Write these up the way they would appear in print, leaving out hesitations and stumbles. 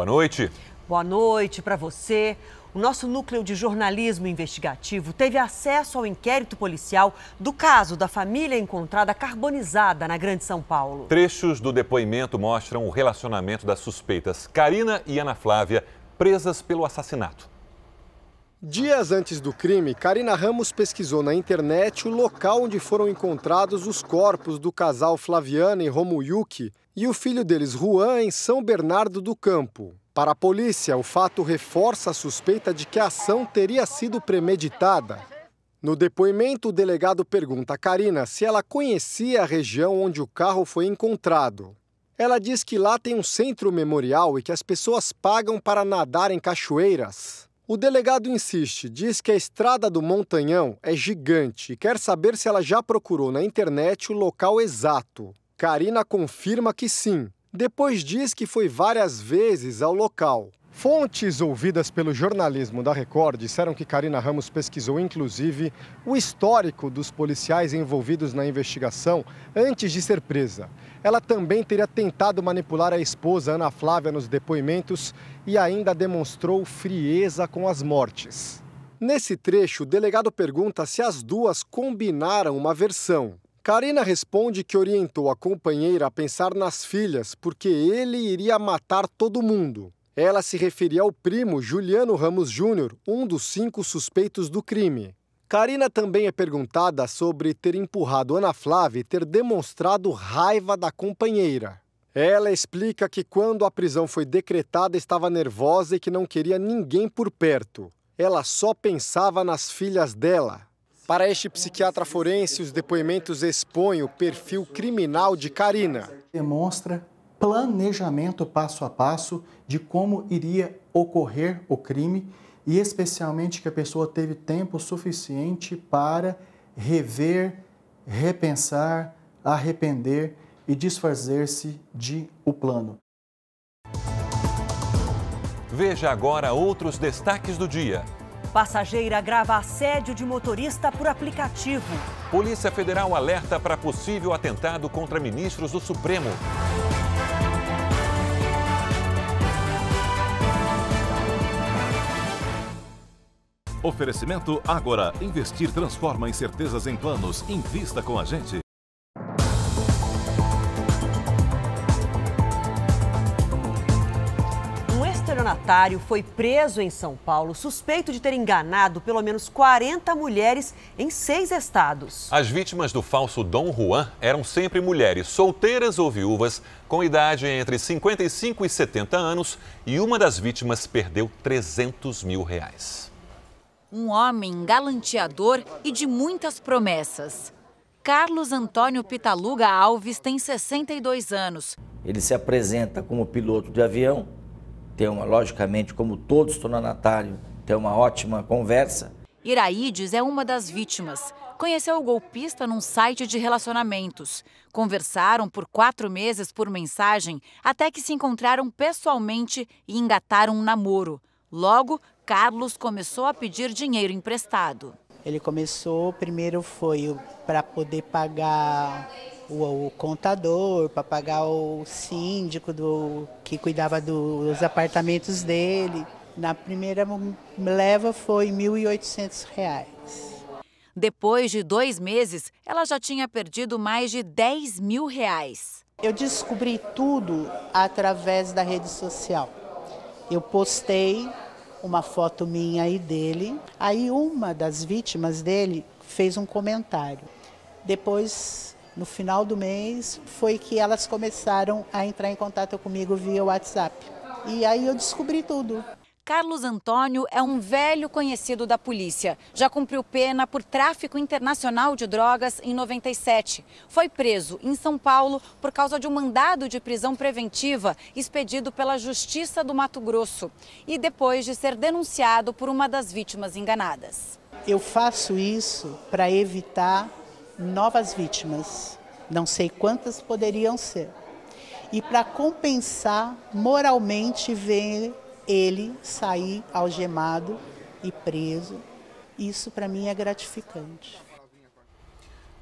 Boa noite. Boa noite para você. O nosso núcleo de jornalismo investigativo teve acesso ao inquérito policial do caso da família encontrada carbonizada na Grande São Paulo. Trechos do depoimento mostram o relacionamento das suspeitas Karina e Ana Flávia, presas pelo assassinato. Dias antes do crime, Karina Ramos pesquisou na internet o local onde foram encontrados os corpos do casal Flaviana e Romuyuki e o filho deles, Juan, em São Bernardo do Campo. Para a polícia, o fato reforça a suspeita de que a ação teria sido premeditada. No depoimento, o delegado pergunta a Karina se ela conhecia a região onde o carro foi encontrado. Ela diz que lá tem um centro memorial e que as pessoas pagam para nadar em cachoeiras. O delegado insiste, diz que a estrada do Montanhão é gigante e quer saber se ela já procurou na internet o local exato. Karina confirma que sim. Depois diz que foi várias vezes ao local. Fontes ouvidas pelo jornalismo da Record disseram que Karina Ramos pesquisou, inclusive, o histórico dos policiais envolvidos na investigação antes de ser presa. Ela também teria tentado manipular a esposa, Ana Flávia, nos depoimentos e ainda demonstrou frieza com as mortes. Nesse trecho, o delegado pergunta se as duas combinaram uma versão. Karina responde que orientou a companheira a pensar nas filhas porque ele iria matar todo mundo. Ela se referia ao primo Juliano Ramos Júnior, um dos 5 suspeitos do crime. Karina também é perguntada sobre ter empurrado Ana Flávia e ter demonstrado raiva da companheira. Ela explica que quando a prisão foi decretada estava nervosa e que não queria ninguém por perto. Ela só pensava nas filhas dela. Para este psiquiatra forense, os depoimentos expõem o perfil criminal de Karina. Demonstra planejamento passo a passo de como iria ocorrer o crime e especialmente que a pessoa teve tempo suficiente para rever, repensar, arrepender e desfazer-se de o plano. Veja agora outros destaques do dia. Passageira grava assédio de motorista por aplicativo. Polícia Federal alerta para possível atentado contra ministros do Supremo. Oferecimento Ágora. Investir transforma incertezas em planos. Invista com a gente. Um estelionatário foi preso em São Paulo, suspeito de ter enganado pelo menos 40 mulheres em 6 estados. As vítimas do falso Dom Juan eram sempre mulheres solteiras ou viúvas com idade entre 55 e 70 anos e uma das vítimas perdeu R$300 mil. Um homem galanteador e de muitas promessas. Carlos Antônio Pitaluga Alves tem 62 anos. Ele se apresenta como piloto de avião, logicamente, como todo estelionatário, tem uma ótima conversa. Iraides é uma das vítimas. Conheceu o golpista num site de relacionamentos. Conversaram por 4 meses por mensagem, até que se encontraram pessoalmente e engataram um namoro. Logo, Carlos começou a pedir dinheiro emprestado. Ele começou, primeiro foi para poder pagar o contador, para pagar o síndico que cuidava dos apartamentos dele. Na primeira leva foi R$ 1.800. Depois de 2 meses, ela já tinha perdido mais de R$10 mil. Eu descobri tudo através da rede social. Eu postei uma foto minha e dele. Aí uma das vítimas dele fez um comentário. Depois, no final do mês, foi que elas começaram a entrar em contato comigo via WhatsApp. E aí eu descobri tudo. Carlos Antônio é um velho conhecido da polícia. Já cumpriu pena por tráfico internacional de drogas em 97. Foi preso em São Paulo por causa de um mandado de prisão preventiva expedido pela Justiça do Mato Grosso e depois de ser denunciado por uma das vítimas enganadas. Eu faço isso para evitar novas vítimas. Não sei quantas poderiam ser. E para compensar moralmente ver ele sair algemado e preso, isso para mim é gratificante.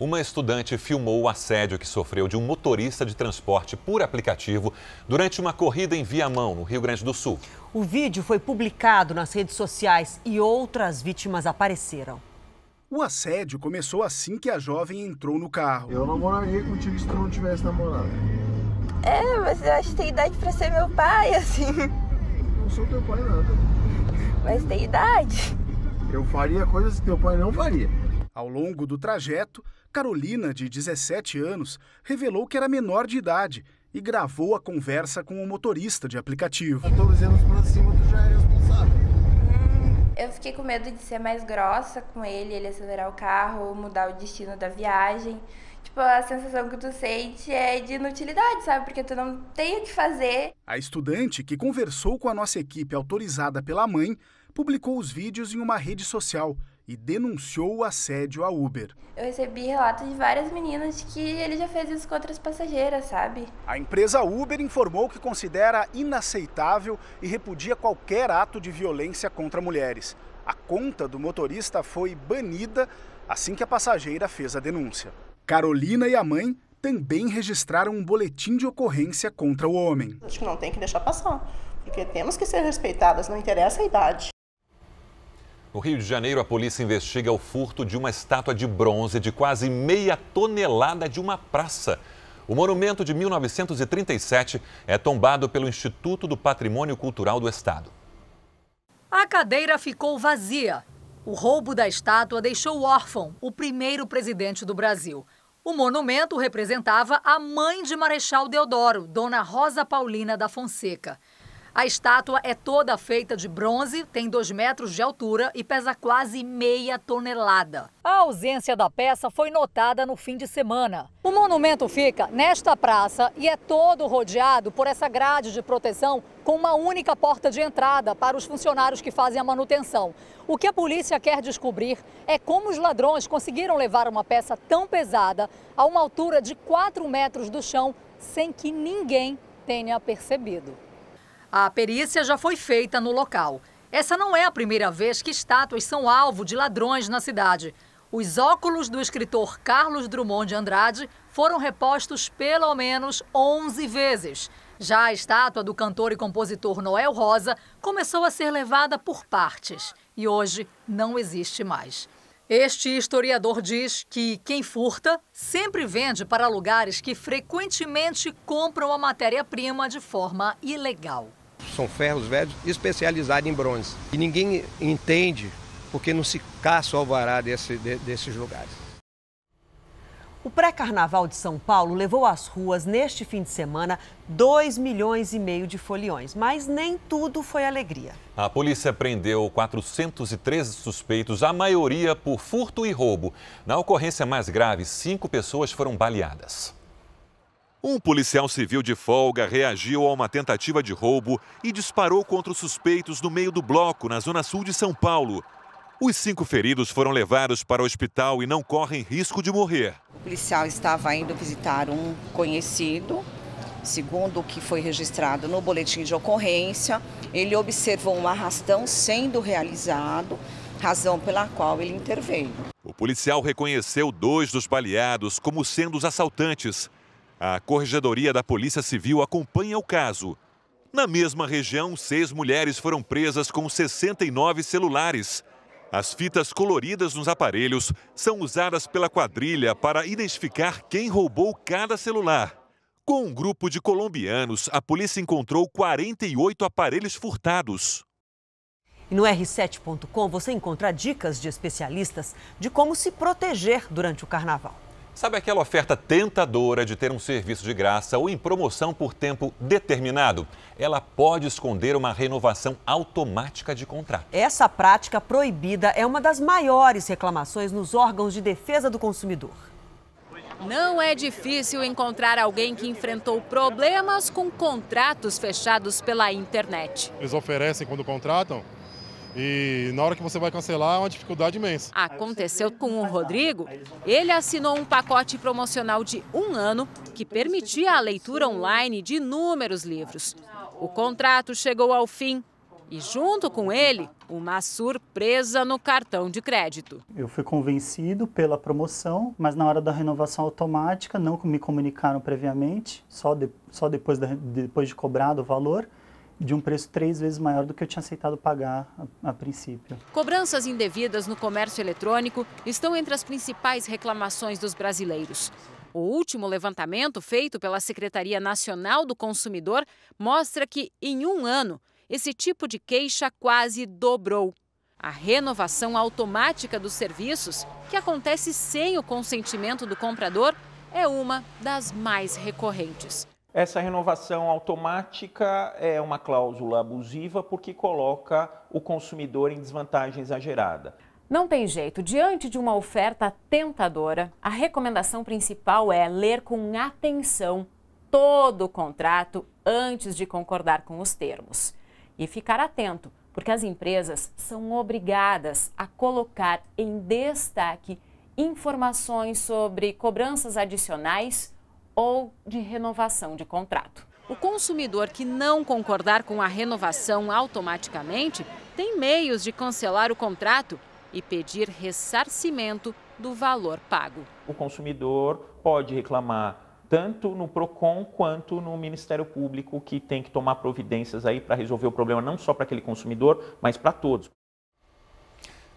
Uma estudante filmou o assédio que sofreu de um motorista de transporte por aplicativo durante uma corrida em Viamão, no Rio Grande do Sul. O vídeo foi publicado nas redes sociais e outras vítimas apareceram. O assédio começou assim que a jovem entrou no carro. Eu namoraria contigo se tu não tivesse namorado. Mas eu acho que tem idade pra ser meu pai, assim. Não sou teu pai nada. Mas tem idade. Eu faria coisas que teu pai não faria. Ao longo do trajeto, Carolina, de 17 anos, revelou que era menor de idade e gravou a conversa com o motorista de aplicativo. 14 anos pra cima, tu já é responsável. Eu fiquei com medo de ser mais grossa com ele acelerar o carro, mudar o destino da viagem. Tipo, a sensação que tu sente é de inutilidade, sabe? Porque tu não tem o que fazer. A estudante, que conversou com a nossa equipe autorizada pela mãe, publicou os vídeos em uma rede social e denunciou o assédio à Uber. Eu recebi relatos de várias meninas de que ele já fez isso com outras passageiras, sabe? A empresa Uber informou que considera inaceitável e repudia qualquer ato de violência contra mulheres. A conta do motorista foi banida assim que a passageira fez a denúncia. Carolina e a mãe também registraram um boletim de ocorrência contra o homem. Acho que não tem que deixar passar, porque temos que ser respeitadas, não interessa a idade. No Rio de Janeiro, a polícia investiga o furto de uma estátua de bronze de quase meia tonelada de uma praça. O monumento de 1937 é tombado pelo Instituto do Patrimônio Cultural do Estado. A cadeira ficou vazia. O roubo da estátua deixou órfão o primeiro presidente do Brasil. O monumento representava a mãe de Marechal Deodoro, Dona Rosa Paulina da Fonseca. A estátua é toda feita de bronze, tem 2 metros de altura e pesa quase meia tonelada. A ausência da peça foi notada no fim de semana. O monumento fica nesta praça e é todo rodeado por essa grade de proteção com uma única porta de entrada para os funcionários que fazem a manutenção. O que a polícia quer descobrir é como os ladrões conseguiram levar uma peça tão pesada a uma altura de 4 metros do chão sem que ninguém tenha percebido. A perícia já foi feita no local. Essa não é a primeira vez que estátuas são alvo de ladrões na cidade. Os óculos do escritor Carlos Drummond de Andrade foram repostos pelo menos 11 vezes. Já a estátua do cantor e compositor Noel Rosa começou a ser levada por partes e hoje não existe mais. Este historiador diz que quem furta sempre vende para lugares que frequentemente compram a matéria-prima de forma ilegal. São ferros velhos especializados em bronze. E ninguém entende porque não se caça o alvará desses lugares. O pré-carnaval de São Paulo levou às ruas neste fim de semana 2,5 milhões de foliões, mas nem tudo foi alegria. A polícia prendeu 413 suspeitos, a maioria por furto e roubo. Na ocorrência mais grave, 5 pessoas foram baleadas. Um policial civil de folga reagiu a uma tentativa de roubo e disparou contra os suspeitos no meio do bloco, na zona sul de São Paulo. Os 5 feridos foram levados para o hospital e não correm risco de morrer. O policial estava indo visitar um conhecido. Segundo o que foi registrado no boletim de ocorrência, ele observou um arrastão sendo realizado, razão pela qual ele interveio. O policial reconheceu 2 dos baleados como sendo os assaltantes. A Corregedoria da Polícia Civil acompanha o caso. Na mesma região, 6 mulheres foram presas com 69 celulares. As fitas coloridas nos aparelhos são usadas pela quadrilha para identificar quem roubou cada celular. Com um grupo de colombianos, a polícia encontrou 48 aparelhos furtados. E no R7.com você encontra dicas de especialistas de como se proteger durante o carnaval. Sabe aquela oferta tentadora de ter um serviço de graça ou em promoção por tempo determinado? Ela pode esconder uma renovação automática de contrato. Essa prática proibida é uma das maiores reclamações nos órgãos de defesa do consumidor. Não é difícil encontrar alguém que enfrentou problemas com contratos fechados pela internet. Eles oferecem quando contratam. E na hora que você vai cancelar é uma dificuldade imensa. Aconteceu com o Rodrigo. Ele assinou um pacote promocional de 1 ano que permitia a leitura online de inúmeros livros. O contrato chegou ao fim E junto com ele, uma surpresa no cartão de crédito. Eu fui convencido pela promoção, mas na hora da renovação automática não me comunicaram previamente, só depois de cobrado o valor, de um preço 3 vezes maior do que eu tinha aceitado pagar a princípio. Cobranças indevidas no comércio eletrônico estão entre as principais reclamações dos brasileiros. O último levantamento feito pela Secretaria Nacional do Consumidor mostra que, em um ano, esse tipo de queixa quase dobrou. A renovação automática dos serviços, que acontece sem o consentimento do comprador, é uma das mais recorrentes. Essa renovação automática é uma cláusula abusiva porque coloca o consumidor em desvantagem exagerada. Não tem jeito. Diante de uma oferta tentadora, a recomendação principal é ler com atenção todo o contrato antes de concordar com os termos. E ficar atento, porque as empresas são obrigadas a colocar em destaque informações sobre cobranças adicionais ou de renovação de contrato. O consumidor que não concordar com a renovação automaticamente tem meios de cancelar o contrato e pedir ressarcimento do valor pago. O consumidor pode reclamar tanto no PROCON quanto no Ministério Público, que tem que tomar providências aí para resolver o problema não só para aquele consumidor, mas para todos.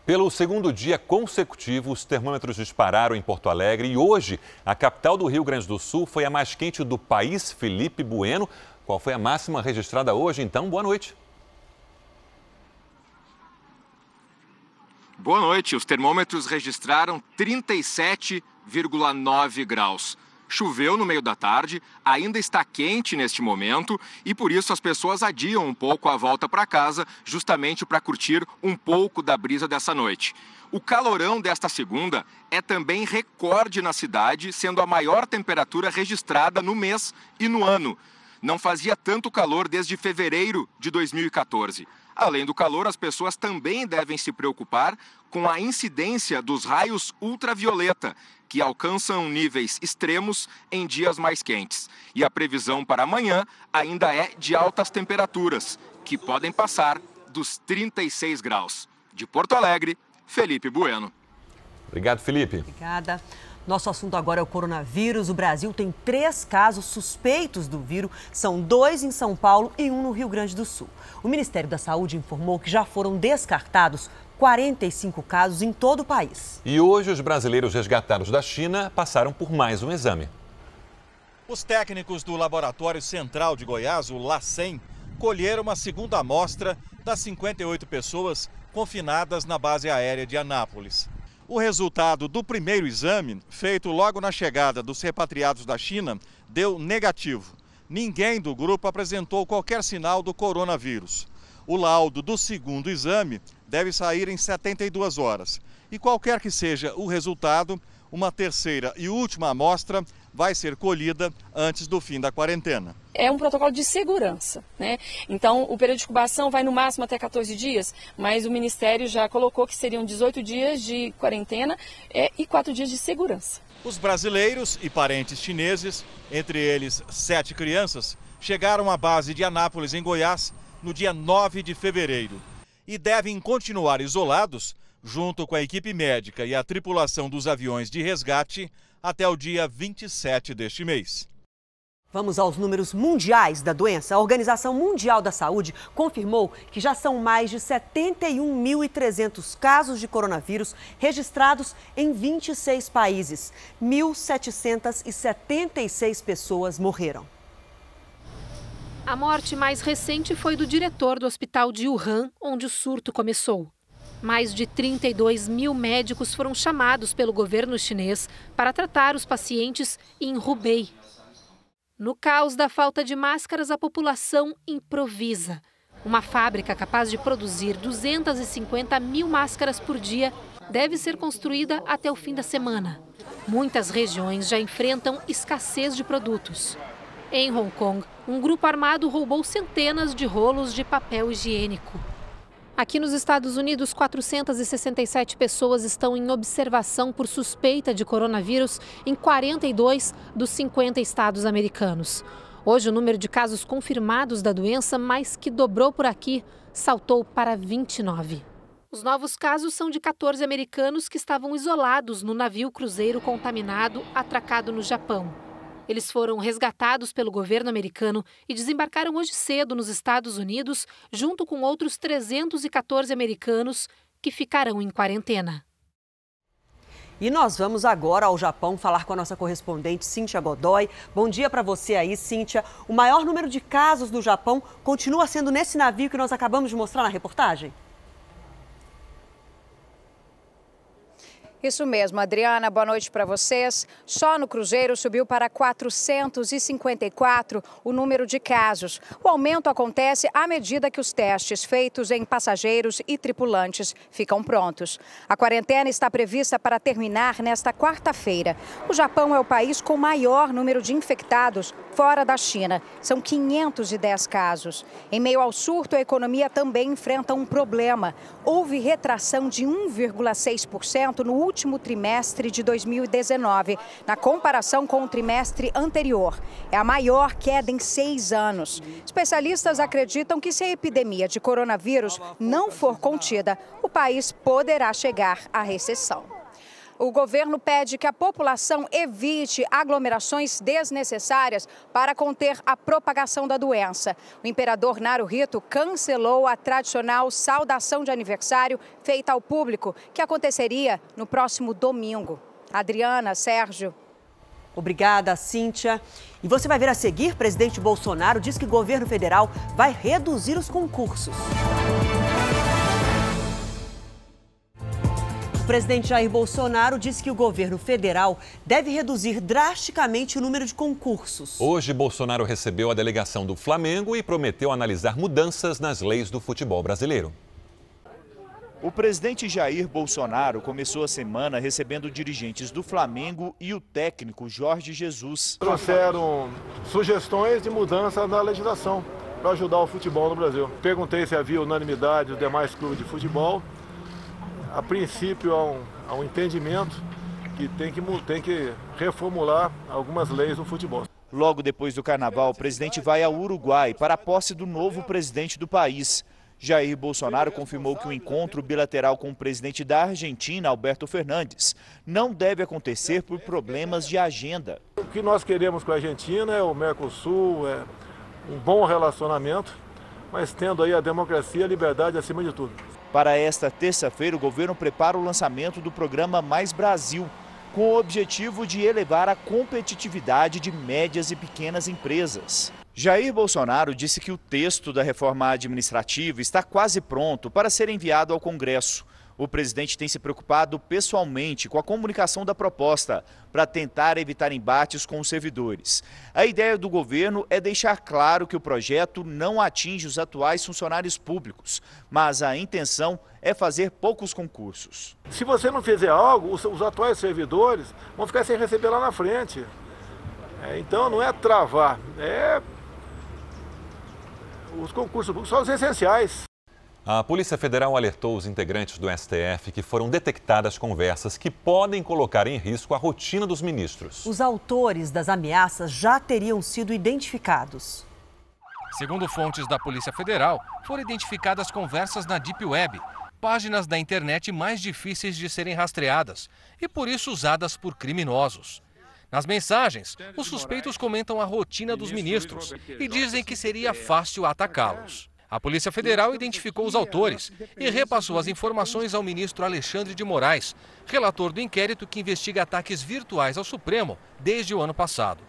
Pelo segundo dia consecutivo, os termômetros dispararam em Porto Alegre e hoje a capital do Rio Grande do Sul foi a mais quente do país, Felipe Bueno. Qual foi a máxima registrada hoje, então? Boa noite. Boa noite. Os termômetros registraram 37,9 graus. Choveu no meio da tarde, ainda está quente neste momento e por isso as pessoas adiam um pouco a volta para casa, justamente para curtir um pouco da brisa dessa noite. O calorão desta segunda é também recorde na cidade, sendo a maior temperatura registrada no mês e no ano. Não fazia tanto calor desde fevereiro de 2014. Além do calor, as pessoas também devem se preocupar com a incidência dos raios ultravioleta, que alcançam níveis extremos em dias mais quentes. E a previsão para amanhã ainda é de altas temperaturas, que podem passar dos 36 graus. De Porto Alegre, Felipe Bueno. Obrigado, Felipe. Obrigada. Nosso assunto agora é o coronavírus. O Brasil tem 3 casos suspeitos do vírus. São 2 em São Paulo e 1 no Rio Grande do Sul. O Ministério da Saúde informou que já foram descartados 45 casos em todo o país. E hoje os brasileiros resgatados da China passaram por mais um exame. Os técnicos do Laboratório Central de Goiás, o LACEN, colheram uma segunda amostra das 58 pessoas confinadas na base aérea de Anápolis. O resultado do primeiro exame, feito logo na chegada dos repatriados da China, deu negativo. Ninguém do grupo apresentou qualquer sinal do coronavírus. O laudo do segundo exame deve sair em 72 horas. E qualquer que seja o resultado, uma terceira e última amostra vai ser colhida antes do fim da quarentena. É um protocolo de segurança, né? Então, o período de incubação vai no máximo até 14 dias, mas o Ministério já colocou que seriam 18 dias de quarentena e 4 dias de segurança. Os brasileiros e parentes chineses, entre eles 7 crianças, chegaram à base de Anápolis, em Goiás, no dia 9 de fevereiro. E devem continuar isolados, junto com a equipe médica e a tripulação dos aviões de resgate, até o dia 27 deste mês. Vamos aos números mundiais da doença. A Organização Mundial da Saúde confirmou que já são mais de 71.300 casos de coronavírus registrados em 26 países. 1.776 pessoas morreram. A morte mais recente foi do diretor do hospital de Wuhan, onde o surto começou. Mais de 32 mil médicos foram chamados pelo governo chinês para tratar os pacientes em Hubei. No caos da falta de máscaras, a população improvisa. Uma fábrica capaz de produzir 250 mil máscaras por dia deve ser construída até o fim da semana. Muitas regiões já enfrentam escassez de produtos. Em Hong Kong, um grupo armado roubou centenas de rolos de papel higiênico. Aqui nos Estados Unidos, 467 pessoas estão em observação por suspeita de coronavírus em 42 dos 50 estados americanos. Hoje, o número de casos confirmados da doença mais que dobrou por aqui. saltou para 29. Os novos casos são de 14 americanos que estavam isolados no navio cruzeiro contaminado atracado no Japão. Eles foram resgatados pelo governo americano e desembarcaram hoje cedo nos Estados Unidos, junto com outros 314 americanos que ficarão em quarentena. E nós vamos agora ao Japão falar com a nossa correspondente Cíntia Godoy. Bom dia para você aí, Cíntia. O maior número de casos no Japão continua sendo nesse navio que nós acabamos de mostrar na reportagem? Isso mesmo, Adriana, boa noite para vocês. Só no cruzeiro subiu para 454 o número de casos. O aumento acontece à medida que os testes feitos em passageiros e tripulantes ficam prontos. A quarentena está prevista para terminar nesta quarta-feira. O Japão é o país com maior número de infectados fora da China. São 510 casos. Em meio ao surto, a economia também enfrenta um problema. Houve retração de 1,6% no último trimestre de 2019, na comparação com o trimestre anterior. É a maior queda em 6 anos. Especialistas acreditam que se a epidemia de coronavírus não for contida, o país poderá chegar à recessão. O governo pede que a população evite aglomerações desnecessárias para conter a propagação da doença. O imperador Naruhito cancelou a tradicional saudação de aniversário feita ao público, que aconteceria no próximo domingo. Adriana, Sérgio. Obrigada, Cíntia. E você vai ver a seguir, presidente Bolsonaro diz que o governo federal vai reduzir os concursos. O presidente Jair Bolsonaro disse que o governo federal deve reduzir drasticamente o número de concursos. Hoje, Bolsonaro recebeu a delegação do Flamengo e prometeu analisar mudanças nas leis do futebol brasileiro. O presidente Jair Bolsonaro começou a semana recebendo dirigentes do Flamengo e o técnico Jorge Jesus. Trouxeram sugestões de mudança na legislação para ajudar o futebol no Brasil. Perguntei se havia unanimidade dos demais clubes de futebol. A princípio, há um entendimento que tem que reformular algumas leis do futebol. Logo depois do Carnaval, o presidente vai ao Uruguai para a posse do novo presidente do país. Jair Bolsonaro confirmou que o encontro bilateral com o presidente da Argentina, Alberto Fernandes, não deve acontecer por problemas de agenda. O que nós queremos com a Argentina é o Mercosul, é um bom relacionamento, mas tendo aí a democracia e a liberdade acima de tudo. Para esta terça-feira, o governo prepara o lançamento do programa Mais Brasil, com o objetivo de elevar a competitividade de médias e pequenas empresas. Jair Bolsonaro disse que o texto da reforma administrativa está quase pronto para ser enviado ao Congresso. O presidente tem se preocupado pessoalmente com a comunicação da proposta para tentar evitar embates com os servidores. A ideia do governo é deixar claro que o projeto não atinge os atuais funcionários públicos, mas a intenção é fazer poucos concursos. Se você não fizer algo, os atuais servidores vão ficar sem receber lá na frente. Então não é travar, os concursos públicos são os essenciais. A Polícia Federal alertou os integrantes do STF que foram detectadas conversas que podem colocar em risco a rotina dos ministros. Os autores das ameaças já teriam sido identificados. Segundo fontes da Polícia Federal, foram identificadas conversas na Deep Web, páginas da internet mais difíceis de serem rastreadas e por isso usadas por criminosos. Nas mensagens, os suspeitos comentam a rotina dos ministros e dizem que seria fácil atacá-los. A Polícia Federal identificou os autores e repassou as informações ao ministro Alexandre de Moraes, relator do inquérito que investiga ataques virtuais ao Supremo desde o ano passado.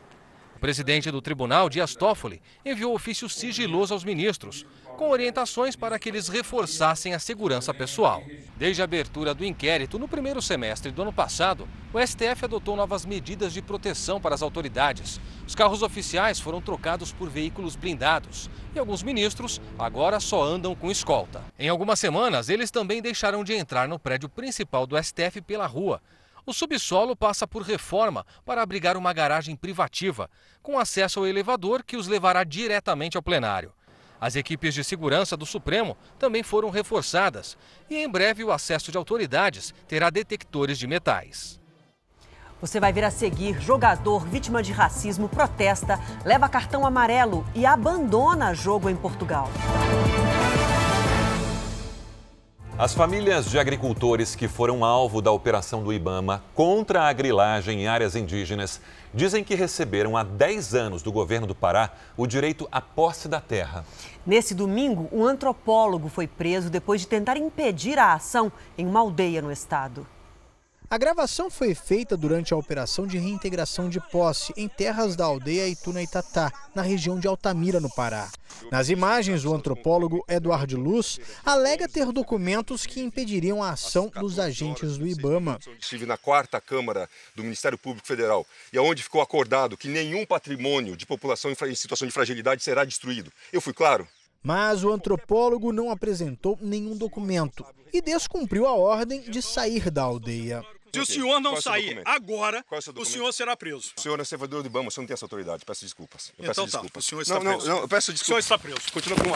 O presidente do tribunal, Dias Toffoli, enviou ofício sigiloso aos ministros, com orientações para que eles reforçassem a segurança pessoal. Desde a abertura do inquérito no primeiro semestre do ano passado, o STF adotou novas medidas de proteção para as autoridades. Os carros oficiais foram trocados por veículos blindados e alguns ministros agora só andam com escolta. Em algumas semanas, eles também deixarão de entrar no prédio principal do STF pela rua. O subsolo passa por reforma para abrigar uma garagem privativa, com acesso ao elevador que os levará diretamente ao plenário. As equipes de segurança do Supremo também foram reforçadas e em breve o acesso de autoridades terá detectores de metais. Você vai ver a seguir: jogador vítima de racismo protesta, leva cartão amarelo e abandona jogo em Portugal. As famílias de agricultores que foram alvo da operação do IBAMA contra a grilagem em áreas indígenas dizem que receberam há 10 anos do governo do Pará o direito à posse da terra. Nesse domingo, um antropólogo foi preso depois de tentar impedir a ação em uma aldeia no estado. A gravação foi feita durante a operação de reintegração de posse em terras da aldeia Ituna Itatá, na região de Altamira, no Pará. Nas imagens, o antropólogo Eduardo Luz alega ter documentos que impediriam a ação dos agentes do IBAMA. Estive na 4ª Câmara do Ministério Público Federal e onde ficou acordado que nenhum patrimônio de população em situação de fragilidade será destruído. Eu fui claro? Mas o antropólogo não apresentou nenhum documento e descumpriu a ordem de sair da aldeia. Se o senhor não sair agora, o senhor será preso. O senhor é servidor do IBAMA, o senhor não tem essa autoridade. Peço desculpas. Então tá, o senhor está preso. Não, eu peço desculpas. O senhor está preso. Continua com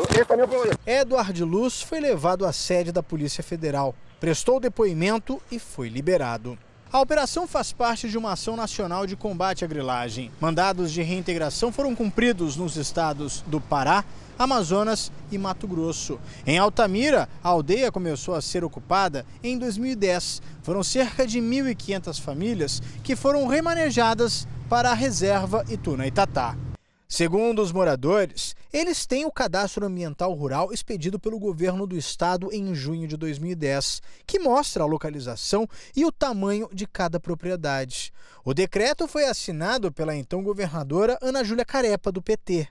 o Eduardo Luz foi levado à sede da Polícia Federal, prestou depoimento e foi liberado. A operação faz parte de uma ação nacional de combate à grilagem. Mandados de reintegração foram cumpridos nos estados do Pará, Amazonas e Mato Grosso. Em Altamira, a aldeia começou a ser ocupada em 2010. Foram cerca de 1.500 famílias que foram remanejadas para a reserva Ituna Itatá. Segundo os moradores, eles têm o cadastro ambiental rural expedido pelo governo do estado em junho de 2010, que mostra a localização e o tamanho de cada propriedade. O decreto foi assinado pela então governadora Ana Júlia Carepa, do PT.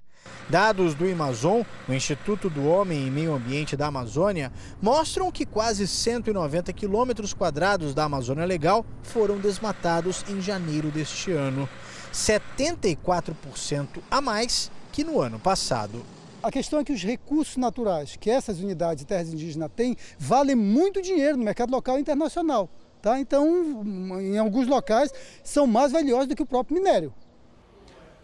Dados do Amazon, o Instituto do Homem e Meio Ambiente da Amazônia, mostram que quase 190 quilômetros quadrados da Amazônia Legal foram desmatados em janeiro deste ano, 74% a mais que no ano passado. A questão é que os recursos naturais que essas unidades de terras indígenas têm valem muito dinheiro no mercado local e internacional. Tá? Então, em alguns locais, são mais valiosos do que o próprio minério.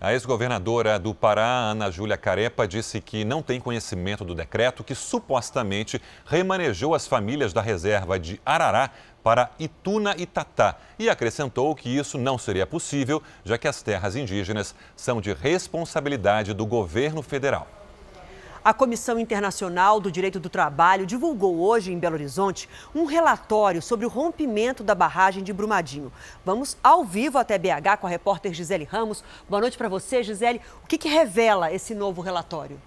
A ex-governadora do Pará, Ana Júlia Carepa, disse que não tem conhecimento do decreto que supostamente remanejou as famílias da reserva de Arará para Ituna Itatá e acrescentou que isso não seria possível, já que as terras indígenas são de responsabilidade do governo federal. A Comissão Internacional do Direito do Trabalho divulgou hoje em Belo Horizonte um relatório sobre o rompimento da barragem de Brumadinho. Vamos ao vivo até BH com a repórter Gisele Ramos. Boa noite para você, Gisele. O que revela esse novo relatório?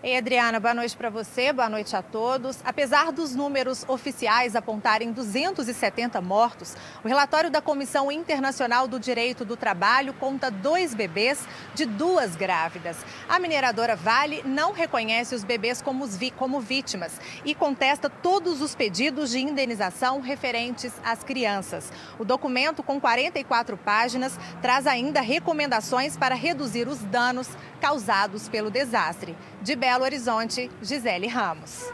Ei, Adriana, boa noite para você, boa noite a todos. Apesar dos números oficiais apontarem 270 mortos, o relatório da Comissão Internacional do Direito do Trabalho conta 2 bebês de 2 grávidas. A mineradora Vale não reconhece os bebês como vítimas e contesta todos os pedidos de indenização referentes às crianças. O documento, com 44 páginas, traz ainda recomendações para reduzir os danos causados pelo desastre. De Belo Horizonte, Gisele Ramos.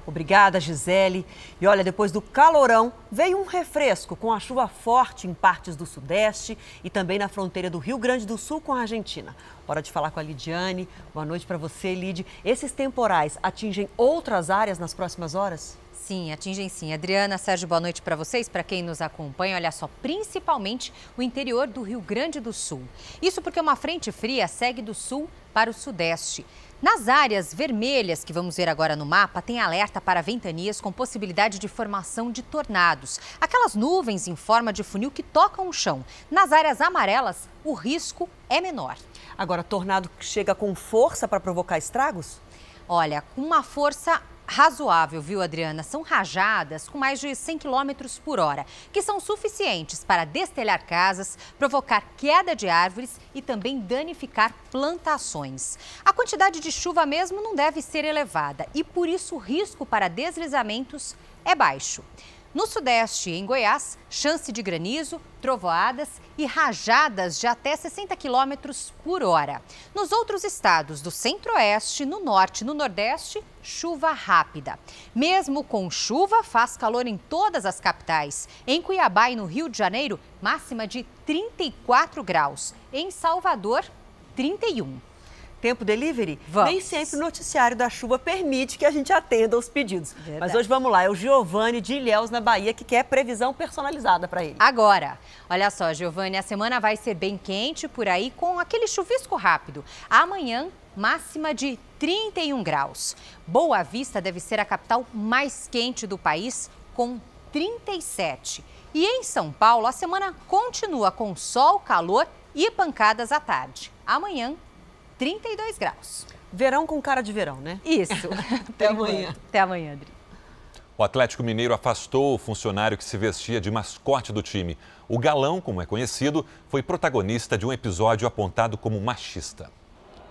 Obrigada, Gisele. E olha, depois do calorão, veio um refresco com a chuva forte em partes do Sudeste e também na fronteira do Rio Grande do Sul com a Argentina. Hora de falar com a Lidiane. Boa noite para você, Lid. Esses temporais atingem outras áreas nas próximas horas? Sim, atingem sim. Adriana, Sérgio, boa noite para vocês, para quem nos acompanha. Olha só, principalmente o interior do Rio Grande do Sul. Isso porque uma frente fria segue do sul para o sudeste. Nas áreas vermelhas que vamos ver agora no mapa, tem alerta para ventanias com possibilidade de formação de tornados. Aquelas nuvens em forma de funil que tocam o chão. Nas áreas amarelas, o risco é menor. Agora, tornado chega com força para provocar estragos? Olha, com uma força razoável, viu, Adriana? São rajadas com mais de 100 km por hora, que são suficientes para destelhar casas, provocar queda de árvores e também danificar plantações. A quantidade de chuva mesmo não deve ser elevada e, por isso, o risco para deslizamentos é baixo. No Sudeste, em Goiás, chance de granizo, trovoadas e rajadas de até 60 km por hora. Nos outros estados do Centro-Oeste, no Norte e no Nordeste, chuva rápida. Mesmo com chuva, faz calor em todas as capitais. Em Cuiabá e no Rio de Janeiro, máxima de 34 graus. Em Salvador, 31. Tempo delivery? Vamos. Nem sempre o noticiário da chuva permite que a gente atenda aos pedidos. Verdade. Mas hoje vamos lá, é o Giovanni de Ilhéus, na Bahia, que quer previsão personalizada para ele. Agora, olha só, Giovanni, a semana vai ser bem quente por aí com aquele chuvisco rápido. Amanhã máxima de 31 graus. Boa Vista deve ser a capital mais quente do país, com 37. E em São Paulo, a semana continua com sol, calor e pancadas à tarde. Amanhã, 32 graus. Verão com cara de verão, né? Isso. Até amanhã. Até amanhã, Adri. O Atlético Mineiro afastou o funcionário que se vestia de mascote do time. O Galão, como é conhecido, foi protagonista de um episódio apontado como machista.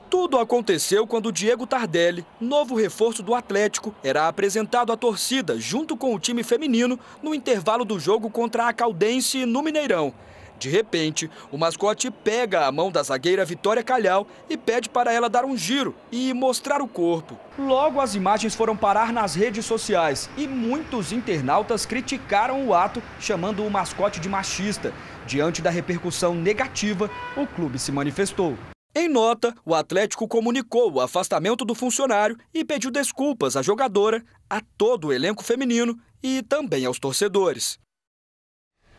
Tudo aconteceu quando Diego Tardelli, novo reforço do Atlético, era apresentado à torcida junto com o time feminino no intervalo do jogo contra a Caldense no Mineirão. De repente, o mascote pega a mão da zagueira Vitória Calhau e pede para ela dar um giro e mostrar o corpo. Logo, as imagens foram parar nas redes sociais e muitos internautas criticaram o ato, chamando o mascote de machista. Diante da repercussão negativa, o clube se manifestou. Em nota, o Atlético comunicou o afastamento do funcionário e pediu desculpas à jogadora, a todo o elenco feminino e também aos torcedores.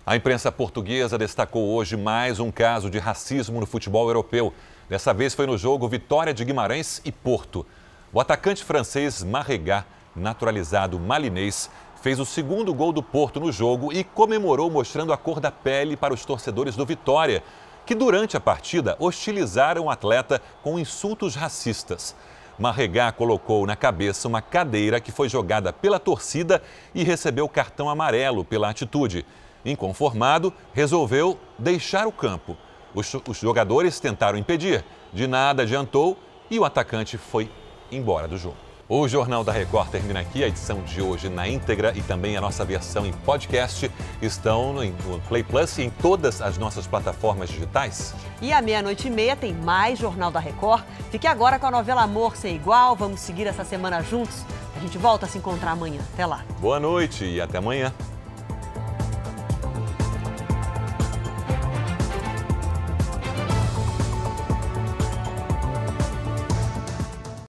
A imprensa portuguesa destacou hoje mais um caso de racismo no futebol europeu. Dessa vez foi no jogo Vitória de Guimarães e Porto. O atacante francês Marregá, naturalizado malinês, fez o segundo gol do Porto no jogo e comemorou mostrando a cor da pele para os torcedores do Vitória, que durante a partida hostilizaram o atleta com insultos racistas. Marregá colocou na cabeça uma cadeira que foi jogada pela torcida e recebeu cartão amarelo pela atitude. Inconformado, resolveu deixar o campo. Os jogadores tentaram impedir, de nada adiantou e o atacante foi embora do jogo. O Jornal da Record termina aqui. A edição de hoje na íntegra e também a nossa versão em podcast estão no Play Plus e em todas as nossas plataformas digitais. E à 00:30 tem mais Jornal da Record. Fique agora com a novela Amor Sem Igual. Vamos seguir essa semana juntos. A gente volta a se encontrar amanhã. Até lá. Boa noite e até amanhã.